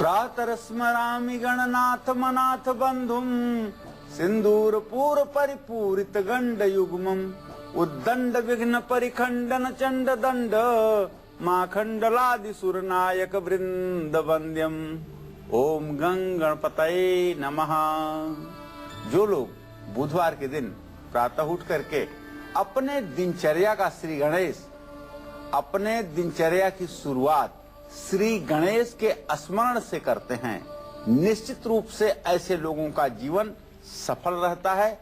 प्रातरस्मरामि Gananath manat बंधुम सिंदूर पूर परिपूरित गंड युग्मम उद्दंड विघ्न परिखंडन चंड दंड माखंडलादि सुर नायक वृंद वंद्यम। ओम गंग गणपतये नमः। जो लोग बुधवार के दिन प्रातः उठ करके अपने दिनचर्या का श्री गणेश अपने दिनचर्या की शुरुआत श्री गणेश के स्मरण से करते हैं, निश्चित रूप से ऐसे लोगों का जीवन सफल रहता है,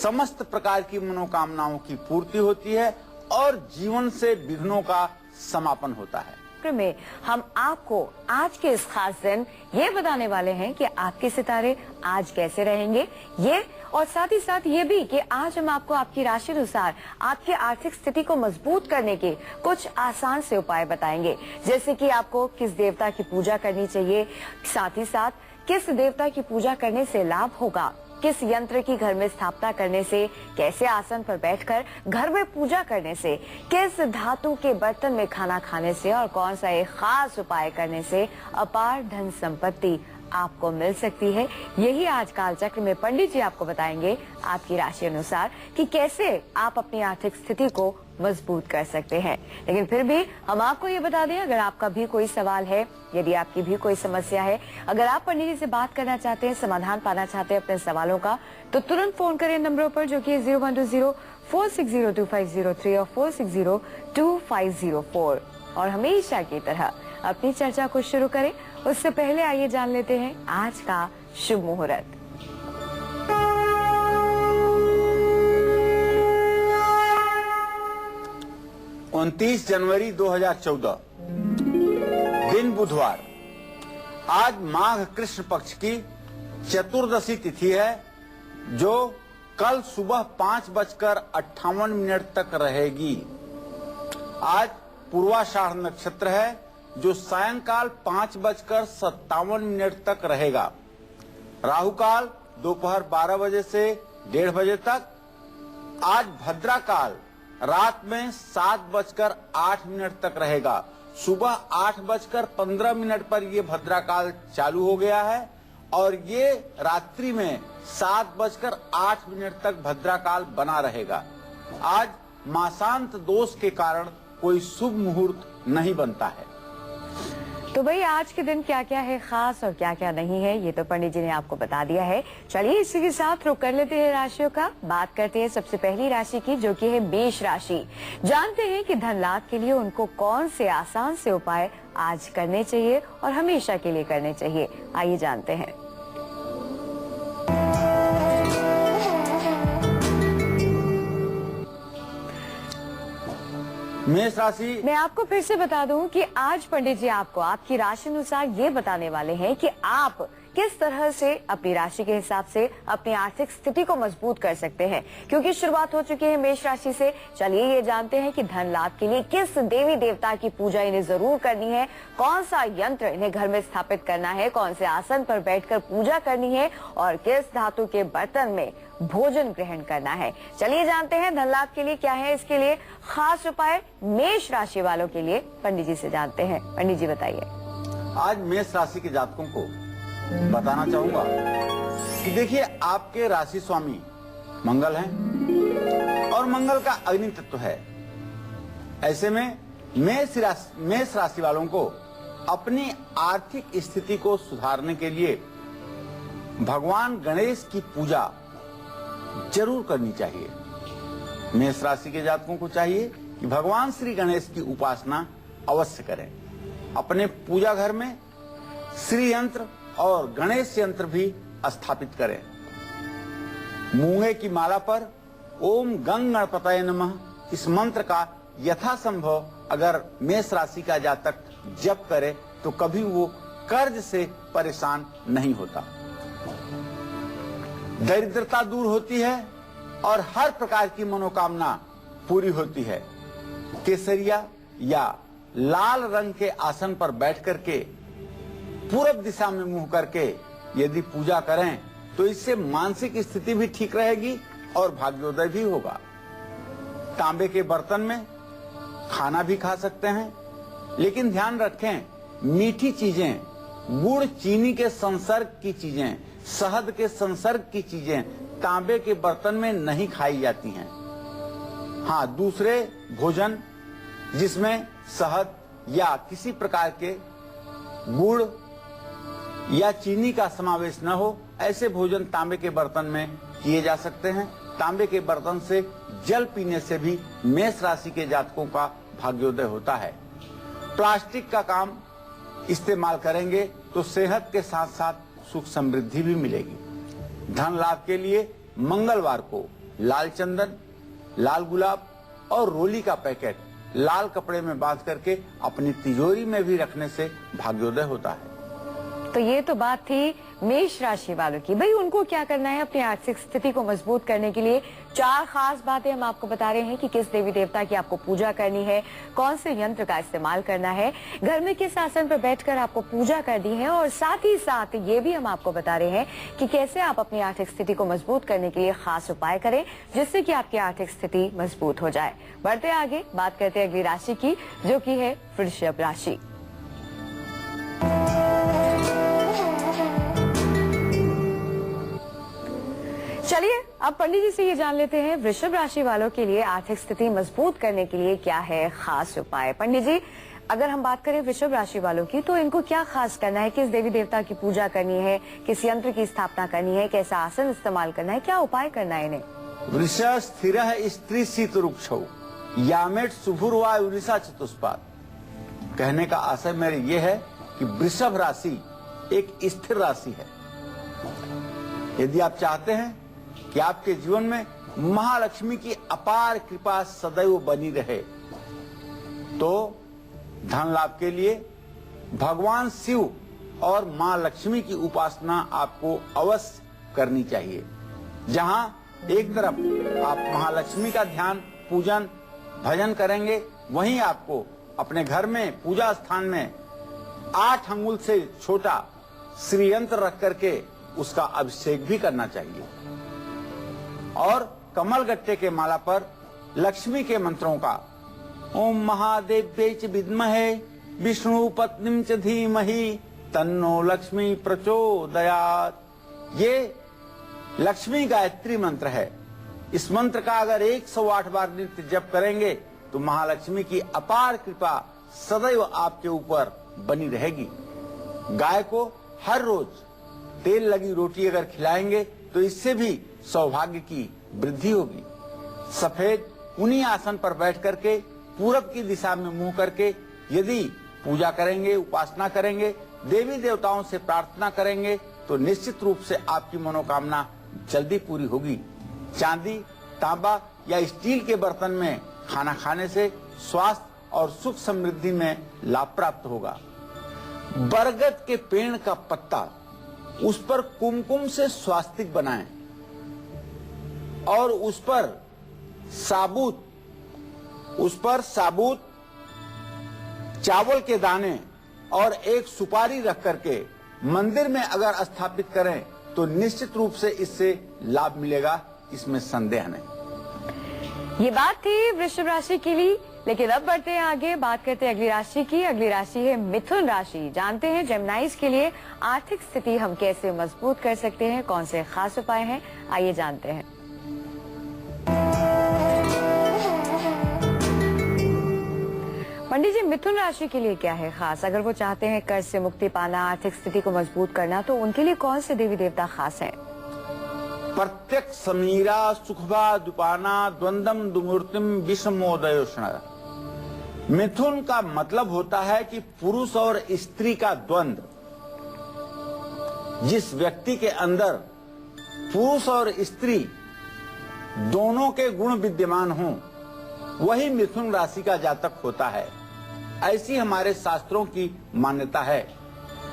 समस्त प्रकार की मनोकामनाओं की पूर्ति होती है और जीवन से विघ्नों का समापन होता है। में हम आपको आज के इस खास दिन ये बताने वाले हैं कि आपके सितारे आज कैसे रहेंगे, ये और साथ ही साथ ये भी कि आज हम आपको आपकी राशि अनुसार आपकी आर्थिक स्थिति को मजबूत करने के कुछ आसान से उपाय बताएंगे, जैसे कि आपको किस देवता की पूजा करनी चाहिए, साथ ही साथ किस देवता की पूजा करने से लाभ होगा, किस यंत्र की घर में स्थापना करने से, कैसे आसन पर बैठकर घर में पूजा करने से, किस धातु के बर्तन में खाना खाने से और कौन सा एक खास उपाय करने से अपार धन संपत्ति आपको मिल सकती है। यही आज काल चक्र में पंडित जी आपको बताएंगे आपकी राशि अनुसार कि कैसे आप अपनी आर्थिक स्थिति को मजबूत कर सकते हैं। लेकिन फिर भी हम आपको ये बता दें, अगर आपका भी कोई सवाल है, यदि आपकी भी कोई समस्या है, अगर आप पंडित जी से बात करना चाहते हैं, समाधान पाना चाहते हैं अपने सवालों का, तो तुरंत फोन करें नंबरों पर जो कि 0120-460-2503 और 460-2504 और हमेशा की तरह अपनी चर्चा को शुरू करें। उससे पहले आइए जान लेते हैं आज का शुभ मुहूर्त। उनतीस जनवरी 2014 दिन बुधवार। आज माघ कृष्ण पक्ष की चतुर्दशी तिथि है, जो कल सुबह 5:58 तक रहेगी। आज पूर्वाषाढ़ नक्षत्र है, जो सायंकाल 5:57 तक रहेगा। राहु काल दोपहर 12 बजे से 1:30 बजे तक। आज भद्रा काल रात में 7:08 तक रहेगा। सुबह 8:15 पर ये भद्रा काल चालू हो गया है और ये रात्रि में 7:08 तक भद्रा काल बना रहेगा। आज मासांत दोष के कारण कोई शुभ मुहूर्त नहीं बनता है। तो भाई आज के दिन क्या क्या है खास और क्या क्या नहीं है, ये तो पंडित जी ने आपको बता दिया है। चलिए इसी के साथ रुक कर लेते हैं राशियों का। बात करते हैं सबसे पहली राशि की, जो कि है मेष राशि। जानते हैं कि धन लाभ के लिए उनको कौन से आसान से उपाय आज करने चाहिए और हमेशा के लिए करने चाहिए, आइए जानते हैं। मेष राशि, मैं आपको फिर से बता दूं कि आज पंडित जी आपको आपकी राशि अनुसार ये बताने वाले हैं कि आप किस तरह से अपनी राशि के हिसाब से अपनी आर्थिक स्थिति को मजबूत कर सकते हैं, क्योंकि शुरुआत हो चुकी है मेष राशि से। चलिए ये जानते हैं कि धन लाभ के लिए किस देवी देवता की पूजा इन्हें जरूर करनी है, कौन सा यंत्र इन्हें घर में स्थापित करना है, कौन से आसन पर बैठकर पूजा करनी है और किस धातु के बर्तन में भोजन ग्रहण करना है। चलिए जानते हैं धन लाभ के लिए क्या है इसके लिए खास उपाय मेष राशि वालों के लिए। पंडित जी से जानते हैं। पंडित जी बताइए। आज मेष राशि के जातकों को बताना चाहूंगा कि देखिए, आपके राशि स्वामी मंगल हैं और मंगल का अग्नि तत्व है। ऐसे में मेष राशि वालों को अपनी आर्थिक स्थिति को सुधारने के लिए भगवान गणेश की पूजा जरूर करनी चाहिए। मेष राशि के जातकों को चाहिए कि भगवान श्री गणेश की उपासना अवश्य करें। अपने पूजा घर में श्री यंत्र और गणेश यंत्र भी स्थापित करें। मूंगे की माला पर ओम गंग गणपतये नमः इस मंत्र का यथासंभव अगर मेष राशि का जातक जप करे तो कभी वो कर्ज से परेशान नहीं होता। दरिद्रता दूर होती है और हर प्रकार की मनोकामना पूरी होती है। केसरिया या लाल रंग के आसन पर बैठ करके पूरब दिशा में मुंह करके यदि पूजा करें तो इससे मानसिक स्थिति भी ठीक रहेगी और भाग्योदय भी होगा। तांबे के बर्तन में खाना भी खा सकते हैं, लेकिन ध्यान रखें मीठी चीजें गुड़ चीनी के संसर्ग की चीजें, शहद के संसर्ग की चीजें तांबे के बर्तन में नहीं खाई जाती हैं। हाँ, दूसरे भोजन जिसमें शहद या किसी प्रकार के गुड़ या चीनी का समावेश न हो, ऐसे भोजन तांबे के बर्तन में किए जा सकते हैं। तांबे के बर्तन से जल पीने से भी मेष राशि के जातकों का भाग्योदय होता है। प्लास्टिक का काम इस्तेमाल करेंगे तो सेहत के साथ साथ सुख समृद्धि भी मिलेगी। धन लाभ के लिए मंगलवार को लाल चंदन, लाल गुलाब और रोली का पैकेट लाल कपड़े में बांध करके अपनी तिजोरी में भी रखने से भाग्योदय होता है। तो ये तो बात थी मेष राशि वालों की। भाई उनको क्या करना है अपनी आर्थिक स्थिति को मजबूत करने के लिए? 4 खास बातें हम आपको बता रहे हैं कि किस देवी देवता की आपको पूजा करनी है, कौन से यंत्र का इस्तेमाल करना है, घर में किस आसन पर बैठकर आपको पूजा करनी है, और साथ ही साथ ये भी हम आपको बता रहे हैं कि कैसे आप अपनी आर्थिक स्थिति को मजबूत करने के लिए खास उपाय करें जिससे कि आपकी आर्थिक स्थिति मजबूत हो जाए। बढ़ते आगे, बात करते हैं अगली राशि की, जो की है वृषभ राशि। चलिए अब पंडित जी से ये जान लेते हैं वृषभ राशि वालों के लिए आर्थिक स्थिति मजबूत करने के लिए क्या है खास उपाय। पंडित जी, अगर हम बात करें वृषभ राशि वालों की, तो इनको क्या खास करना है? किस देवी देवता की पूजा करनी है, किस यंत्र की स्थापना करनी है, कैसा आसन इस्तेमाल करना है, क्या उपाय करना है इन्हें? वृषभ स्थिर स्त्री शीत रुक्ष यामेट शुभुर्वा उड़ीसा चतुष्पाद। कहने का आशय मेरे ये है कि वृषभ राशि एक स्थिर राशि है। यदि आप चाहते हैं कि आपके जीवन में महालक्ष्मी की अपार कृपा सदैव बनी रहे, तो धन लाभ के लिए भगवान शिव और मां लक्ष्मी की उपासना आपको अवश्य करनी चाहिए। जहां एक तरफ आप महालक्ष्मी का ध्यान, पूजन, भजन करेंगे, वहीं आपको अपने घर में पूजा स्थान में 8 अंगुल से छोटा श्रीयंत्र रख करके उसका अभिषेक भी करना चाहिए। और कमल गट्टे के माला पर लक्ष्मी के मंत्रों का ओम महादेव्यै च विद्महे विष्णु पत्नीं च धीमहि तन्नो लक्ष्मी प्रचोदयात्, ये लक्ष्मी गायत्री मंत्र है। इस मंत्र का अगर 108 बार नित्य जप करेंगे तो महालक्ष्मी की अपार कृपा सदैव आपके ऊपर बनी रहेगी। गाय को हर रोज तेल लगी रोटी अगर खिलाएंगे तो इससे भी सौभाग्य की वृद्धि होगी। सफेद ऊनी आसन पर बैठ करके पूरब की दिशा में मुंह करके यदि पूजा करेंगे, उपासना करेंगे, देवी देवताओं से प्रार्थना करेंगे तो निश्चित रूप से आपकी मनोकामना जल्दी पूरी होगी। चांदी, तांबा या स्टील के बर्तन में खाना खाने से स्वास्थ्य और सुख समृद्धि में लाभ प्राप्त होगा। बरगद के पेड़ का पत्ता, उस पर कुमकुम से स्वास्तिक बनाएं और उस पर साबुत चावल के दाने और एक सुपारी रख करके मंदिर में अगर स्थापित करें तो निश्चित रूप से इससे लाभ मिलेगा, इसमें संदेह नहीं। ये बात थी वृषभ राशि के लिए, लेकिन अब बढ़ते हैं आगे, बात करते हैं अगली राशि की। अगली राशि है मिथुन राशि। जानते हैं जेमिनाइज के लिए आर्थिक स्थिति हम कैसे मजबूत कर सकते हैं, कौन से खास उपाय हैं, आइए जानते हैं। पंडित जी, मिथुन राशि के लिए क्या है खास? अगर वो चाहते हैं कर्ज से मुक्ति पाना, आर्थिक स्थिति को मजबूत करना, तो उनके लिए कौन से देवी देवता खास है? प्रत्यक्ष समीरा सुखभा दुपाना द्वंदम दुमूर्तिम विषमोदयोष्ण। मिथुन का मतलब होता है कि पुरुष और स्त्री का द्वंद्व। जिस व्यक्ति के अंदर पुरुष और स्त्री दोनों के गुण विद्यमान हों, वही मिथुन राशि का जातक होता है। ऐसी हमारे शास्त्रों की मान्यता है।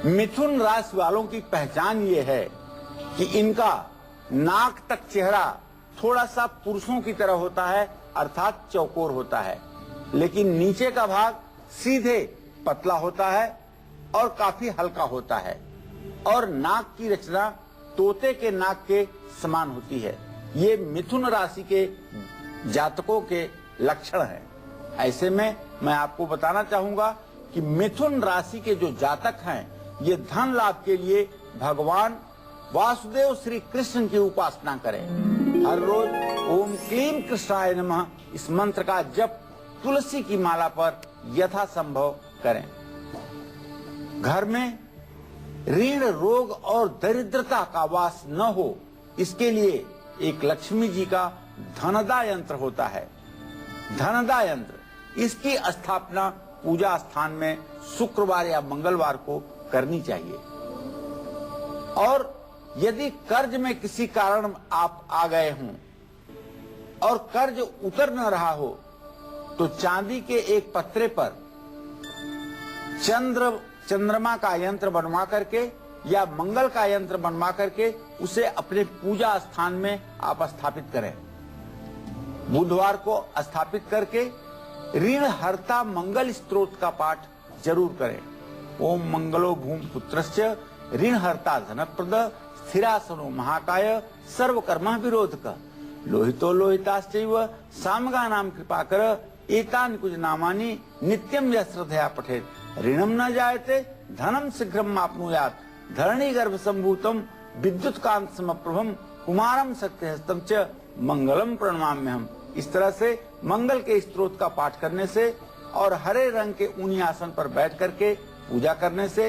मिथुन राशि वालों की पहचान ये है कि इनका नाक तक चेहरा थोड़ा सा पुरुषों की तरह होता है, अर्थात चौकोर होता है, लेकिन नीचे का भाग सीधे पतला होता है और काफी हल्का होता है, और नाक की रचना तोते के नाक के समान होती है। ये मिथुन राशि के जातकों के लक्षण हैं। ऐसे में मैं आपको बताना चाहूंगा कि मिथुन राशि के जो जातक हैं, ये धन लाभ के लिए भगवान वासुदेव श्री कृष्ण की उपासना करें। हर रोज ओम क्लीम कृष्णाय नमः इस मंत्र का जप तुलसी की माला पर यथासंभव करें। घर में ऋण, रोग और दरिद्रता का वास न हो, इसके लिए एक लक्ष्मी जी का धनदा यंत्र होता है। धनदा यंत्र, इसकी स्थापना पूजा स्थान में शुक्रवार या मंगलवार को करनी चाहिए। और यदि कर्ज में किसी कारण आप आ गए हों और कर्ज उतर न रहा हो, तो चांदी के एक पत्रे पर चंद्रमा का यंत्र बनवा करके या मंगल का यंत्र बनवा करके उसे अपने पूजा स्थान में आप स्थापित करें। बुधवार को स्थापित करके ऋण हरता मंगल स्तोत्र का पाठ जरूर करें। ओम मंगलो भूम पुत्रस्य ऋण हरता धनप्रद स्थिरासनो महाकाय सर्वकर्मा विरोधक लोहितो लोहिताश्चैव सामगा नाम कृपाकर एतानि कुछ नामानि नित्यम यः श्रद्धया पठेत् ऋणम न जायते धनम शीघ्रम आपनुयात् धरणी गर्भ संभूतम विद्युत कांत समप्रभम कुमारम सत्यहस्तम च मंगलम प्रणमाम्यहम्। इस तरह से मंगल के स्तोत्र का पाठ करने से और हरे रंग के ऊनी आसन पर बैठ करके पूजा करने से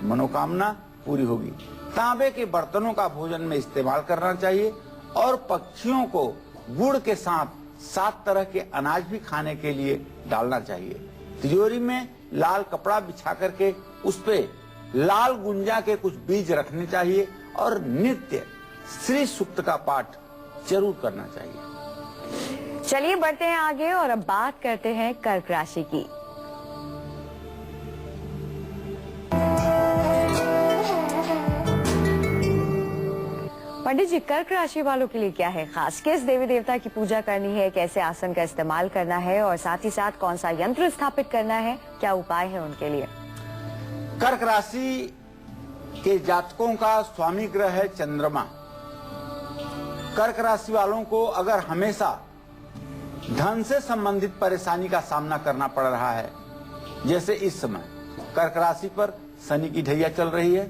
मनोकामना पूरी होगी। तांबे के बर्तनों का भोजन में इस्तेमाल करना चाहिए और पक्षियों को गुड़ के साथ 7 तरह के अनाज भी खाने के लिए डालना चाहिए। तिजोरी में लाल कपड़ा बिछा करके उस पे लाल गुंजा के कुछ बीज रखने चाहिए और नित्य श्री सूक्त का पाठ जरूर करना चाहिए। चलिए बढ़ते हैं आगे और अब बात करते हैं कर्क राशि की। पंडित जी, कर्क राशि वालों के लिए क्या है खास? किस देवी देवता की पूजा करनी है, कैसे आसन का इस्तेमाल करना है और साथ ही साथ कौन सा यंत्र स्थापित करना है, क्या उपाय है उनके लिए? कर्क राशि के जातकों का स्वामी ग्रह है चंद्रमा। कर्क राशि वालों को अगर हमेशा धन से संबंधित परेशानी का सामना करना पड़ रहा है, जैसे इस समय कर्क राशि पर शनि की ढैया चल रही है,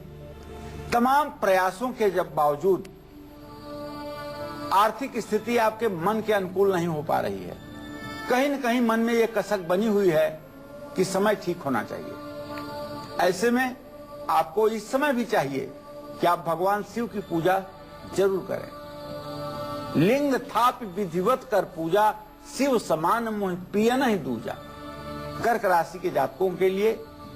तमाम प्रयासों के जब बावजूद आर्थिक स्थिति आपके मन के अनुकूल नहीं हो पा रही है, कहीं न कहीं मन में ये कसक बनी हुई है कि समय ठीक होना चाहिए। ऐसे में आपको इस समय भी चाहिए कि आप भगवान शिव की पूजा जरूर करें। लिंग थाप विधिवत कर पूजा शिव समान मोह प्रिय नहीं दूजा। कर्क राशि के जातकों के लिए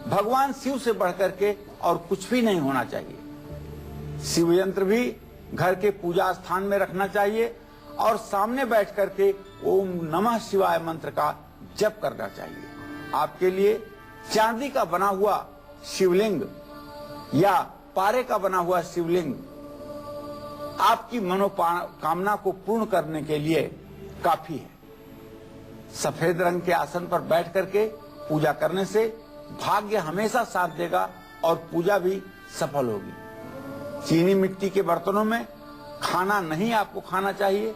भगवान शिव से बढ़कर के और कुछ भी नहीं होना चाहिए। शिव यंत्र भी घर के पूजा स्थान में रखना चाहिए और सामने बैठ करके ओम नमः शिवाय मंत्र का जप करना चाहिए। आपके लिए चांदी का बना हुआ शिवलिंग या पारे का बना हुआ शिवलिंग आपकी मनोकामना को पूर्ण करने के लिए काफी है। सफेद रंग के आसन पर बैठ करके पूजा करने से भाग्य हमेशा साथ देगा और पूजा भी सफल होगी। चीनी मिट्टी के बर्तनों में खाना नहीं आपको खाना चाहिए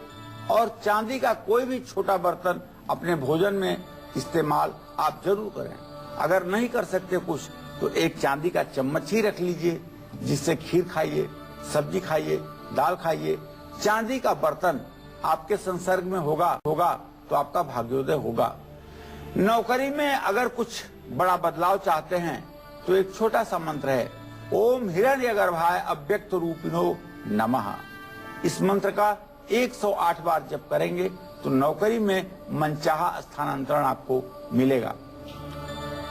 और चांदी का कोई भी छोटा बर्तन अपने भोजन में इस्तेमाल आप जरूर करें। अगर नहीं कर सकते कुछ तो एक चांदी का चम्मच ही रख लीजिए, जिससे खीर खाइए, सब्जी खाइए, दाल खाइए। चांदी का बर्तन आपके संसर्ग में होगा तो आपका भाग्योदय होगा। नौकरी में अगर कुछ बड़ा बदलाव चाहते हैं तो एक छोटा सा मंत्र है, ओम हिरण्यगर्भाय अव्यक्त रूपिणो नमः। इस मंत्र का 108 बार जप करेंगे तो नौकरी में मनचाहा स्थानांतरण आपको मिलेगा।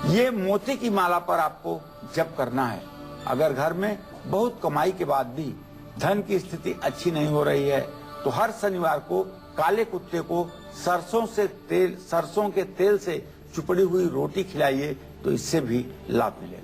ये मोती की माला पर आपको जप करना है। अगर घर में बहुत कमाई के बाद भी धन की स्थिति अच्छी नहीं हो रही है तो हर शनिवार को काले कुत्ते को सरसों के तेल से चुपड़ी हुई रोटी खिलाइए तो इससे भी लाभ मिलेगा।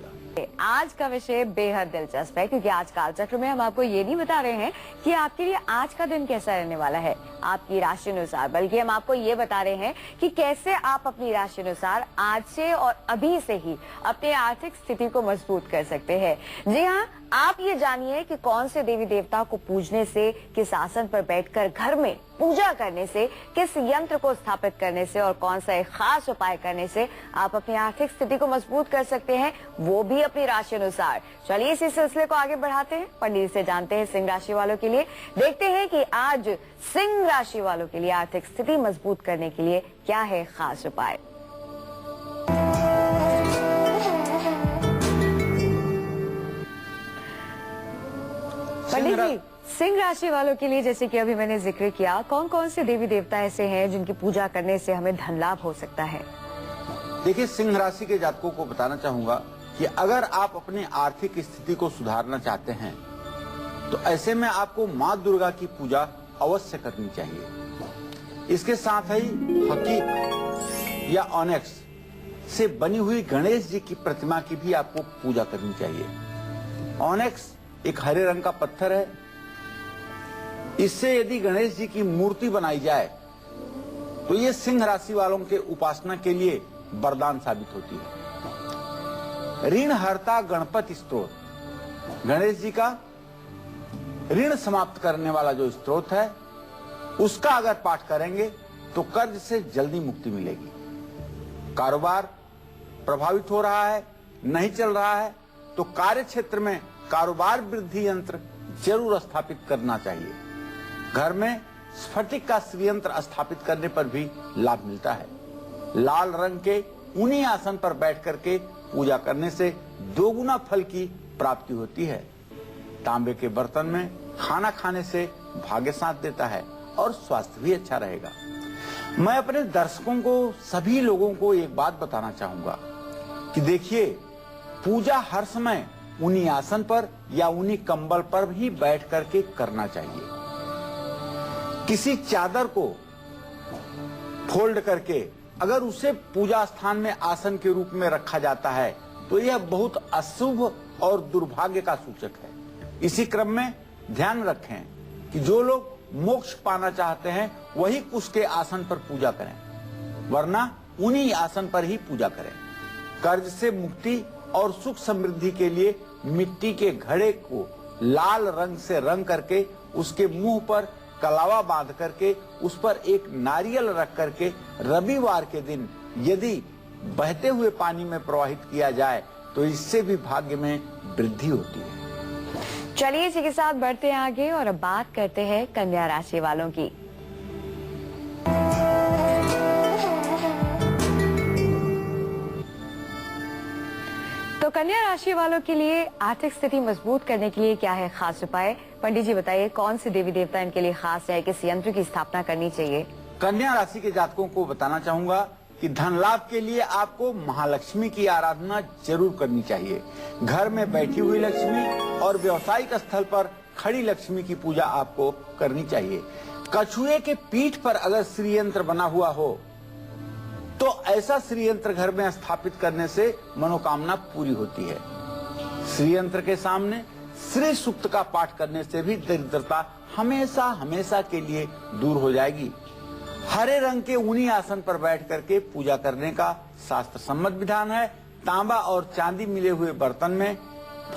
आज का विषय बेहद दिलचस्प है क्योंकि आज कालचक्र में हम आपको ये नहीं बता रहे हैं कि आपके लिए आज का दिन कैसा रहने वाला है, आपकी राशि अनुसार, बल्कि हम आपको ये बता रहे हैं कि कैसे आप अपनी राशि अनुसार आज से और अभी से ही अपनी आर्थिक स्थिति को मजबूत कर सकते हैं। जी हाँ, आप ये जानिए कि कौन से देवी देवता को पूजने से, किस आसन पर बैठकर घर में पूजा करने से, किस यंत्र को स्थापित करने से और कौन सा एक खास उपाय करने से आप अपनी आर्थिक स्थिति को मजबूत कर सकते हैं, वो भी अपनी राशि अनुसार। चलिए इसी सिलसिले को आगे बढ़ाते हैं, पंडित से जानते हैं सिंह राशि वालों के लिए। देखते हैं कि आज सिंह राशि वालों के लिए आर्थिक स्थिति मजबूत करने के लिए क्या है खास उपाय। पंडित जी, सिंह राशि वालों के लिए जैसे कि अभी मैंने जिक्र किया, कौन कौन से देवी देवता ऐसे हैं जिनकी पूजा करने से हमें धन लाभ हो सकता है? देखिए, सिंह राशि के जातकों को बताना चाहूंगा कि अगर आप अपनी आर्थिक स्थिति को सुधारना चाहते हैं तो ऐसे में आपको माँ दुर्गा की पूजा अवश्य करनी चाहिए। इसके साथ ही हकीक या ऑनेक्स से बनी हुई गणेश जी की प्रतिमा की भी आपको पूजा करनी चाहिए। ऑनेक्स एक हरे रंग का पत्थर है। इससे यदि गणेश जी की मूर्ति बनाई जाए तो ये सिंह राशि वालों के उपासना के लिए वरदान साबित होती है। ऋण हरता गणपति स्तोत्र, गणेश जी का ऋण समाप्त करने वाला जो स्तोत्र है उसका अगर पाठ करेंगे तो कर्ज से जल्दी मुक्ति मिलेगी। कारोबार प्रभावित हो रहा है, नहीं चल रहा है, तो कार्य क्षेत्र में कारोबार वृद्धि यंत्र जरूर स्थापित करना चाहिए। घर में स्फटिक का श्रीयंत्र स्थापित करने पर भी लाभ मिलता है। लाल रंग के ऊनी आसन पर बैठ करके पूजा करने से दोगुना फल की प्राप्ति होती है। तांबे के बर्तन में खाना खाने से भाग्य साथ देता है और स्वास्थ्य भी अच्छा रहेगा। मैं अपने दर्शकों को, सभी लोगों को एक बात बताना चाहूंगा कि देखिए, पूजा हर समय ऊनी आसन पर या ऊनी कंबल पर भी बैठ करके करना चाहिए। किसी चादर को फोल्ड करके अगर उसे पूजा स्थान में आसन के रूप में रखा जाता है तो यह बहुत अशुभ और दुर्भाग्य का सूचक है। इसी क्रम में ध्यान रखें कि जो लोग मोक्ष पाना चाहते हैं वही कुश के आसन पर पूजा करें, वरना उन्हीं आसन पर ही पूजा करें। कर्ज से मुक्ति और सुख समृद्धि के लिए मिट्टी के घड़े को लाल रंग से रंग करके उसके मुंह पर कलावा बांध करके उस पर एक नारियल रख करके रविवार के दिन यदि बहते हुए पानी में प्रवाहित किया जाए तो इससे भी भाग्य में वृद्धि होती है। चलिए इसी के साथ बढ़ते हैं आगे और अब बात करते हैं कन्या राशि वालों की। तो कन्या राशि वालों के लिए आर्थिक स्थिति मजबूत करने के लिए क्या है खास उपाय? पंडित जी बताइए, कौन से देवी देवता इनके लिए खास है, किस यंत्र की स्थापना करनी चाहिए? कन्या राशि के जातकों को बताना चाहूंगा कि धन लाभ के लिए आपको महालक्ष्मी की आराधना जरूर करनी चाहिए। घर में बैठी हुई लक्ष्मी और व्यवसायिक स्थल पर खड़ी लक्ष्मी की पूजा आपको करनी चाहिए। कछुए के पीठ पर अगर श्रीयंत्र बना हुआ हो तो ऐसा श्रीयंत्र घर में स्थापित करने से मनोकामना पूरी होती है। श्रीयंत्र के सामने श्री सूक्त का पाठ करने से भी दरिद्रता हमेशा हमेशा के लिए दूर हो जाएगी। हरे रंग के ऊनी आसन पर बैठ करके पूजा करने का शास्त्र सम्मत विधान है। तांबा और चांदी मिले हुए बर्तन में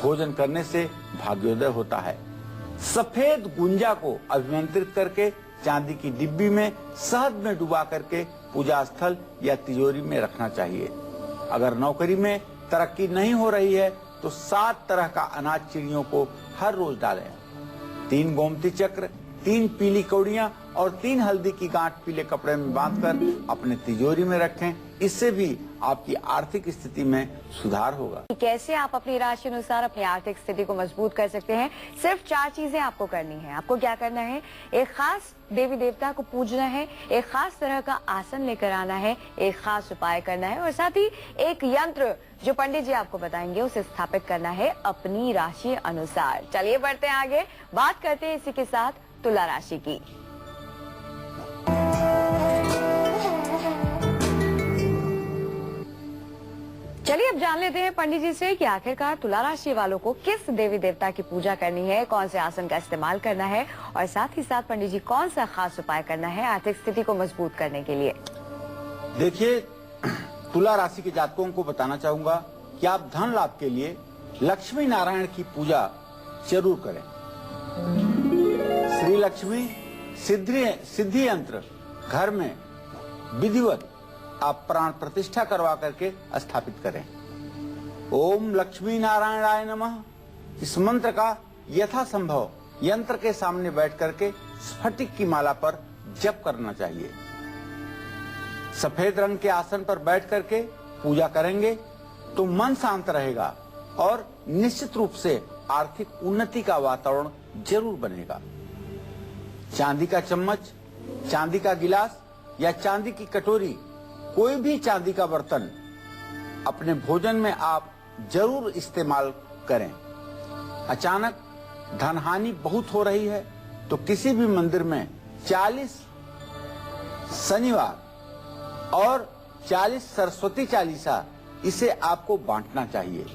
भोजन करने से भाग्योदय होता है। सफेद गुंजा को अभिमंत्रित करके चांदी की डिब्बी में शहद में डुबा करके पूजा स्थल या तिजोरी में रखना चाहिए। अगर नौकरी में तरक्की नहीं हो रही है तो 7 तरह का अनाज चिड़ियों को हर रोज डालें। 3 गोमती चक्र, 3 पीली कौड़ियां और 3 हल्दी की गांठ पीले कपड़े में बांधकर अपने तिजोरी में रखें। इससे भी आपकी आर्थिक स्थिति में सुधार होगा। कैसे आप अपनी राशि अनुसार अपनी आर्थिक स्थिति को मजबूत कर सकते हैं? सिर्फ 4 चीजें आपको करनी है। आपको क्या करना है? एक खास देवी देवता को पूजना है, एक खास तरह का आसन लेकर आना है, एक खास उपाय करना है और साथ ही एक यंत्र जो पंडित जी आपको बताएंगे उसे स्थापित करना है अपनी राशि अनुसार। चलिए बढ़ते हैं आगे, बात करते हैं इसी के साथ तुला राशि की। चलिए अब जान लेते हैं पंडित जी से कि आखिरकार तुला राशि वालों को किस देवी देवता की पूजा करनी है, कौन से आसन का इस्तेमाल करना है और साथ ही साथ पंडित जी कौन सा खास उपाय करना है आर्थिक स्थिति को मजबूत करने के लिए। देखिए, तुला राशि के जातकों को बताना चाहूंगा कि आप धन लाभ के लिए लक्ष्मी नारायण की पूजा जरूर करें। श्री लक्ष्मी सिद्धि यंत्र घर में विधिवत आप प्राण प्रतिष्ठा करवा करके स्थापित करें। ओम लक्ष्मी नारायणाय नमः इस मंत्र का यथासंभव यंत्र के सामने बैठ करके स्फटिक की माला पर जप करना चाहिए। सफेद रंग के आसन पर बैठ करके पूजा करेंगे तो मन शांत रहेगा और निश्चित रूप से आर्थिक उन्नति का वातावरण जरूर बनेगा। चांदी का चम्मच, चांदी का गिलास या चांदी की कटोरी, कोई भी चांदी का बर्तन अपने भोजन में आप जरूर इस्तेमाल करें। अचानक धन हानि बहुत हो रही है तो किसी भी मंदिर में 40 शनिवार और 40 सरस्वती चालीसा इसे आपको बांटना चाहिए।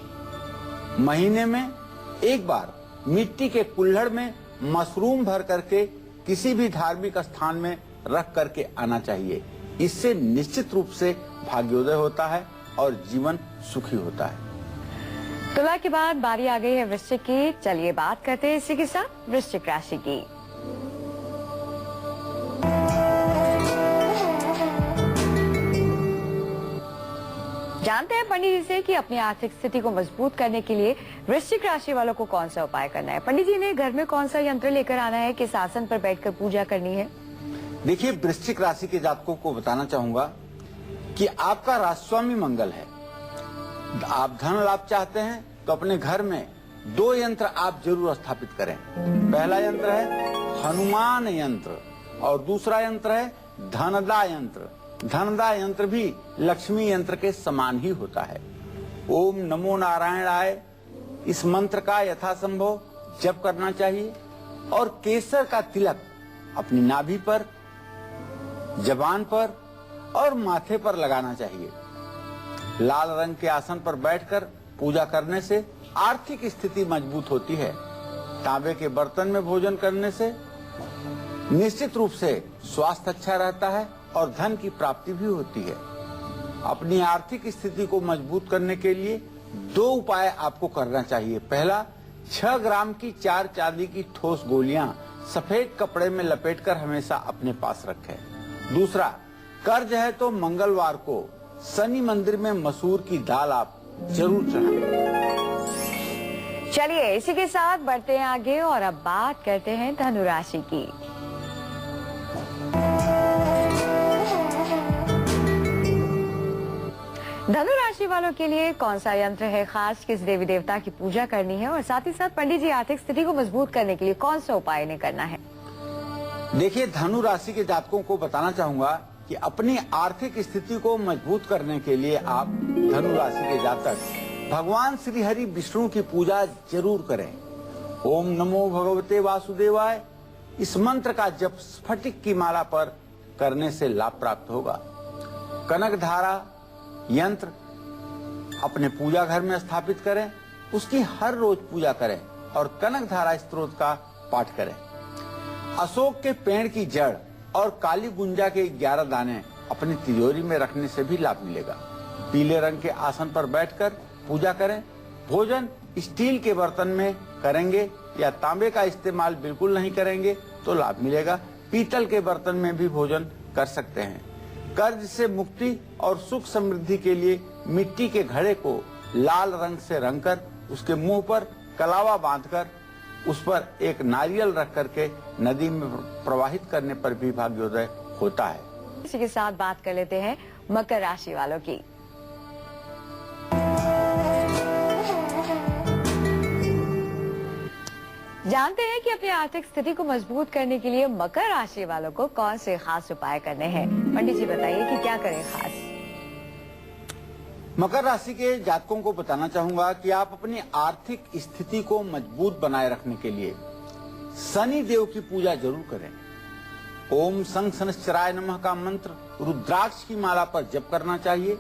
महीने में एक बार मिट्टी के कुल्हड़ में मशरूम भर करके किसी भी धार्मिक स्थान में रख करके आना चाहिए। इससे निश्चित रूप से भाग्योदय होता है और जीवन सुखी होता है। तुला के बाद बारी आ गई है वृश्चिक की। चलिए बात करते हैं इसी के साथ वृश्चिक राशि की। जानते हैं पंडित जी से कि अपनी आर्थिक स्थिति को मजबूत करने के लिए वृश्चिक राशि वालों को कौन सा उपाय करना है। पंडित जी ने घर में कौन सा यंत्र लेकर आना है, किस आसन पर बैठकर पूजा करनी है। देखिए, वृश्चिक राशि के जातकों को बताना चाहूंगा कि आपका राशिस्वामी मंगल है। आप धन लाभ चाहते हैं तो अपने घर में 2 यंत्र आप जरूर स्थापित करें। पहला यंत्र है हनुमान यंत्र और दूसरा यंत्र है धनदा यंत्र। धनदा यंत्र भी लक्ष्मी यंत्र के समान ही होता है। ओम नमो नारायणाय इस मंत्र का यथासंभव जप करना चाहिए और केसर का तिलक अपनी नाभि पर, जबान पर और माथे पर लगाना चाहिए। लाल रंग के आसन पर बैठकर पूजा करने से आर्थिक स्थिति मजबूत होती है। तांबे के बर्तन में भोजन करने से निश्चित रूप से स्वास्थ्य अच्छा रहता है और धन की प्राप्ति भी होती है। अपनी आर्थिक स्थिति को मजबूत करने के लिए 2 उपाय आपको करना चाहिए। पहला, 6 ग्राम की 4 चांदी की ठोस गोलियां सफेद कपड़े में लपेटकर हमेशा अपने पास रखें। दूसरा, कर्ज है तो मंगलवार को शनि मंदिर में मसूर की दाल आप जरूर चढ़ाएं। चलिए इसी के साथ बढ़ते हैं आगे और अब बात करते हैं धनु राशि की। धनु राशि वालों के लिए कौन सा यंत्र है खास, किस देवी देवता की पूजा करनी है और साथ ही साथ पंडित जी आर्थिक स्थिति को मजबूत करने के लिए कौन सा उपाय इन्हें करना है। देखिए, धनु राशि के जातकों को बताना चाहूंगा कि अपनी आर्थिक स्थिति को मजबूत करने के लिए आप धनु राशि के जातक भगवान श्री हरि विष्णु की पूजा जरूर करें। ओम नमो भगवते वासुदेवाय इस मंत्र का जप स्फटिक की माला पर करने से लाभ प्राप्त होगा। कनक धारा यंत्र अपने पूजा घर में स्थापित करें, उसकी हर रोज पूजा करें और कनक धारा स्त्रोत का पाठ करें। अशोक के पेड़ की जड़ और काली गुंजा के 11 दाने अपनी तिजोरी में रखने से भी लाभ मिलेगा। पीले रंग के आसन पर बैठकर पूजा करें। भोजन स्टील के बर्तन में करेंगे या तांबे का इस्तेमाल बिल्कुल नहीं करेंगे तो लाभ मिलेगा। पीतल के बर्तन में भी भोजन कर सकते हैं। कर्ज से मुक्ति और सुख समृद्धि के लिए मिट्टी के घड़े को लाल रंग से रंगकर उसके मुंह पर कलावा बांधकर उस पर एक नारियल रख करके नदी में प्रवाहित करने पर भी भाग्योदय होता है। इसी के साथ बात कर लेते हैं मकर राशि वालों की। जानते हैं कि अपनी आर्थिक स्थिति को मजबूत करने के लिए मकर राशि वालों को कौन से खास उपाय करने हैं। पंडित जी बताइए कि क्या करें खास। मकर राशि के जातकों को बताना चाहूंगा कि आप अपनी आर्थिक स्थिति को मजबूत बनाए रखने के लिए शनि देव की पूजा जरूर करें। ओम शंख शनिश्चराय नमः का मंत्र रुद्राक्ष की माला पर जप करना चाहिए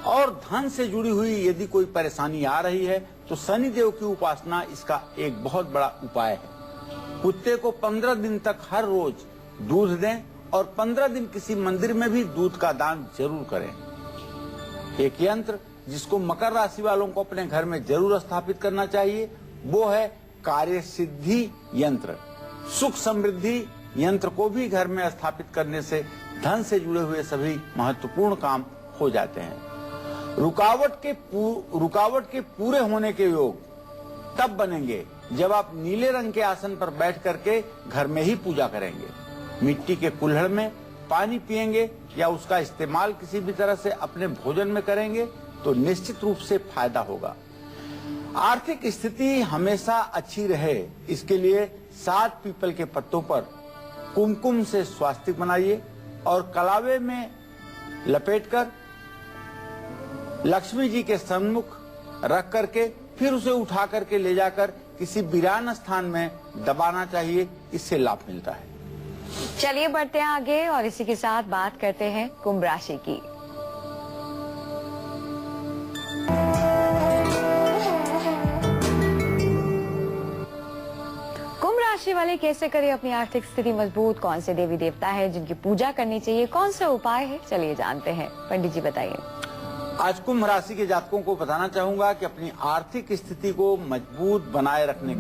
और धन से जुड़ी हुई यदि कोई परेशानी आ रही है तो शनिदेव की उपासना इसका एक बहुत बड़ा उपाय है। कुत्ते को 15 दिन तक हर रोज दूध दें और 15 दिन किसी मंदिर में भी दूध का दान जरूर करें। एक यंत्र जिसको मकर राशि वालों को अपने घर में जरूर स्थापित करना चाहिए वो है कार्य सिद्धि यंत्र। सुख समृद्धि यंत्र को भी घर में स्थापित करने से धन से जुड़े हुए सभी महत्वपूर्ण काम हो जाते हैं। रुकावट के पूरे होने के योग तब बनेंगे जब आप नीले रंग के आसन पर बैठ करके घर में ही पूजा करेंगे, मिट्टी के कुल्हड़ में पानी पिएंगे या उसका इस्तेमाल किसी भी तरह से अपने भोजन में करेंगे तो निश्चित रूप से फायदा होगा। आर्थिक स्थिति हमेशा अच्छी रहे इसके लिए 7 पीपल के पत्तों पर कुमकुम से स्वास्तिक बनाइए और कलावे में लपेटकर लक्ष्मी जी के सम्मुख रख करके फिर उसे उठा करके ले जाकर किसी वीरान स्थान में दबाना चाहिए, इससे लाभ मिलता है। चलिए बढ़ते हैं आगे और इसी के साथ बात करते हैं कुंभ राशि की। कुंभ राशि वाले कैसे करें अपनी आर्थिक स्थिति मजबूत, कौन से देवी देवता है जिनकी पूजा करनी चाहिए, कौन सा उपाय है, चलिए जानते हैं। पंडित जी बताइए। आज कुंभ राशि के जातकों को बताना चाहूंगा कि अपनी आर्थिक स्थिति को मजबूत बनाए रखने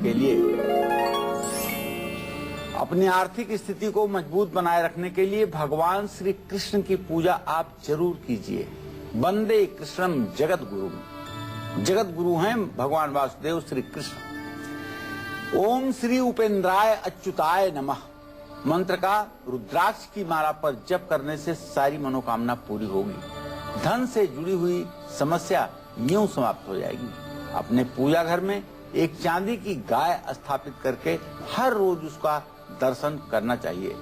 के लिए भगवान श्री कृष्ण की पूजा आप जरूर कीजिए। वंदे कृष्णम जगत गुरु हैं भगवान वासुदेव श्री कृष्ण। ओम श्री उपेंद्राय अच्युताय नमः मंत्र का रुद्राक्ष की माला पर जप करने से सारी मनोकामना पूरी होगी। धन से जुड़ी हुई समस्या यूं समाप्त हो जाएगी। अपने पूजा घर में एक चांदी की गाय स्थापित करके हर रोज उसका दर्शन करना चाहिए।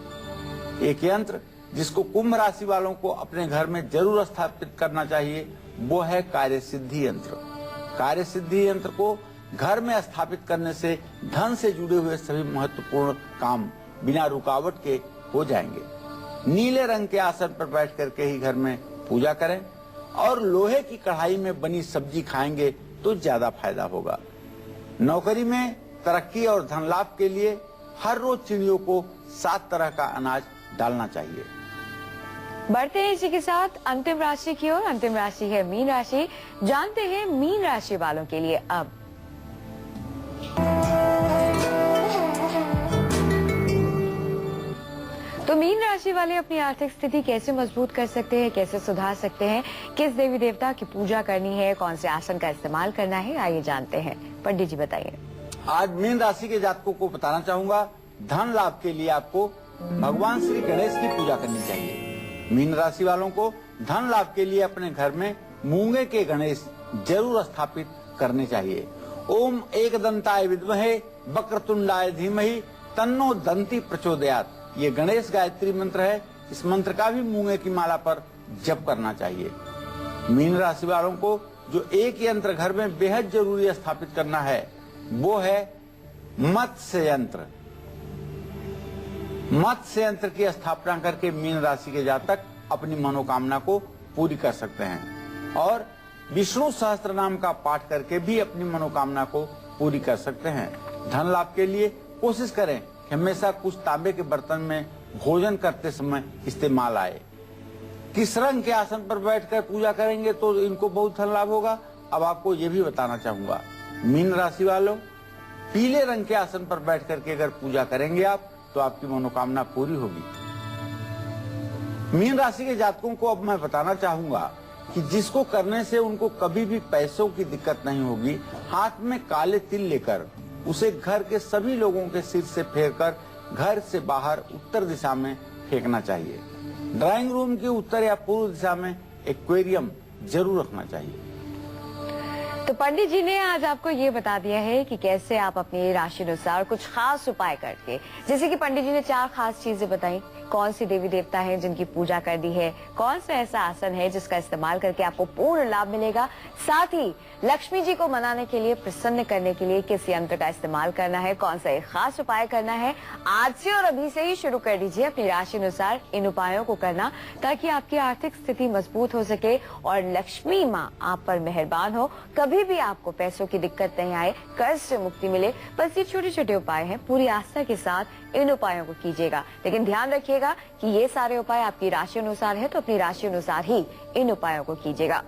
एक यंत्र जिसको कुंभ राशि वालों को अपने घर में जरूर स्थापित करना चाहिए वो है कार्य सिद्धि यंत्र। कार्य सिद्धि यंत्र को घर में स्थापित करने से धन से जुड़े हुए सभी महत्वपूर्ण काम बिना रुकावट के हो जाएंगे। नीले रंग के आसन पर बैठ करके ही घर में पूजा करें और लोहे की कढ़ाई में बनी सब्जी खाएंगे तो ज्यादा फायदा होगा। नौकरी में तरक्की और धन लाभ के लिए हर रोज चिड़ियों को 7 तरह का अनाज डालना चाहिए। बढ़ते हैं इसी के साथ अंतिम राशि की ओर। अंतिम राशि है मीन राशि। जानते हैं मीन राशि वालों के लिए अब तो मीन राशि वाले अपनी आर्थिक स्थिति कैसे मजबूत कर सकते हैं, कैसे सुधार सकते हैं, किस देवी देवता की पूजा करनी है, कौन से आसन का इस्तेमाल करना है, आइए जानते हैं। पंडित जी बताइए। आज मीन राशि के जातकों को बताना चाहूंगा धन लाभ के लिए आपको भगवान श्री गणेश की पूजा करनी चाहिए। मीन राशि वालों को धन लाभ के लिए अपने घर में मूंगे के गणेश जरूर स्थापित करने चाहिए। ओम एकदंताय विद्महे वक्रतुंडाय धीमहि तन्नो दंती प्रचोदयात् ये गणेश गायत्री मंत्र है। इस मंत्र का भी मूंगे की माला पर जप करना चाहिए। मीन राशि वालों को जो एक यंत्र घर में बेहद जरूरी स्थापित करना है वो है मत्स्य यंत्र। मत्स्य यंत्र की स्थापना करके मीन राशि के जातक अपनी मनोकामना को पूरी कर सकते हैं और विष्णु सहस्त्र नाम का पाठ करके भी अपनी मनोकामना को पूरी कर सकते हैं। धन लाभ के लिए कोशिश करें कि हमेशा कुछ तांबे के बर्तन में भोजन करते समय इस्तेमाल आए। किस रंग के आसन पर बैठकर पूजा करेंगे तो इनको बहुत धन लाभ होगा। अब आपको ये भी बताना चाहूंगा मीन राशि वालों पीले रंग के आसन पर बैठ करके अगर पूजा करेंगे आप तो आपकी मनोकामना पूरी होगी। मीन राशि के जातकों को अब मैं बताना चाहूंगा कि जिसको करने से उनको कभी भी पैसों की दिक्कत नहीं होगी। हाथ में काले तिल लेकर उसे घर के सभी लोगों के सिर से फेरकर घर से बाहर उत्तर दिशा में फेंकना चाहिए। ड्राइंग रूम की उत्तर या पूर्व दिशा में एक्वेरियम जरूर रखना चाहिए। तो पंडित जी ने आज आपको ये बता दिया है कि कैसे आप अपनी राशि अनुसार कुछ खास उपाय करके, जैसे कि पंडित जी ने 4 खास चीजें बताई, कौन सी देवी देवता है जिनकी पूजा कर दी है, कौन सा ऐसा आसन है जिसका इस्तेमाल करके आपको पूर्ण लाभ मिलेगा, साथ ही लक्ष्मी जी को मनाने के लिए, प्रसन्न करने के लिए किस यंत्र का इस्तेमाल करना है, कौन सा एक खास उपाय करना है, आज से और अभी से ही शुरू कर दीजिए अपनी राशि अनुसार इन उपायों को करना, ताकि आपकी आर्थिक स्थिति मजबूत हो सके और लक्ष्मी माँ आप पर मेहरबान हो, कभी भी आपको पैसों की दिक्कत नहीं आए, कर्ज से मुक्ति मिले। बस ये छोटे छोटे उपाय हैं, पूरी आस्था के साथ इन उपायों को कीजिएगा, लेकिन ध्यान रखिएगा कि ये सारे उपाय आपकी राशि अनुसार है, तो अपनी राशि अनुसार ही इन उपायों को कीजिएगा।